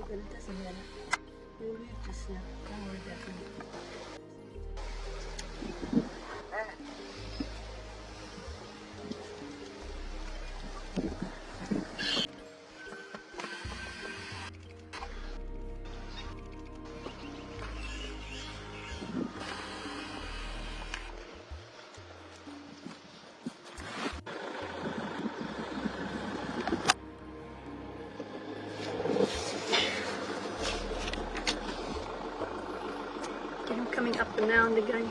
but it doesn't matter. We'll leave this now. Don't worry about me. Get him coming up the mound again.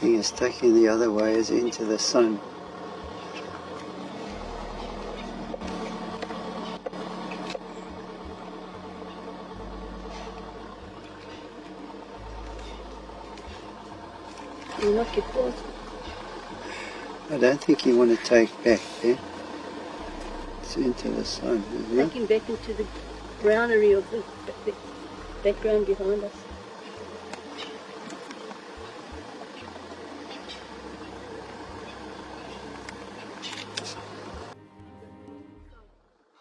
Thing is taking the other way is into the sun. You knock your paws. I don't think you want to take back there. It's into the sun, isn't it? Take him back into the brownery of the background behind us.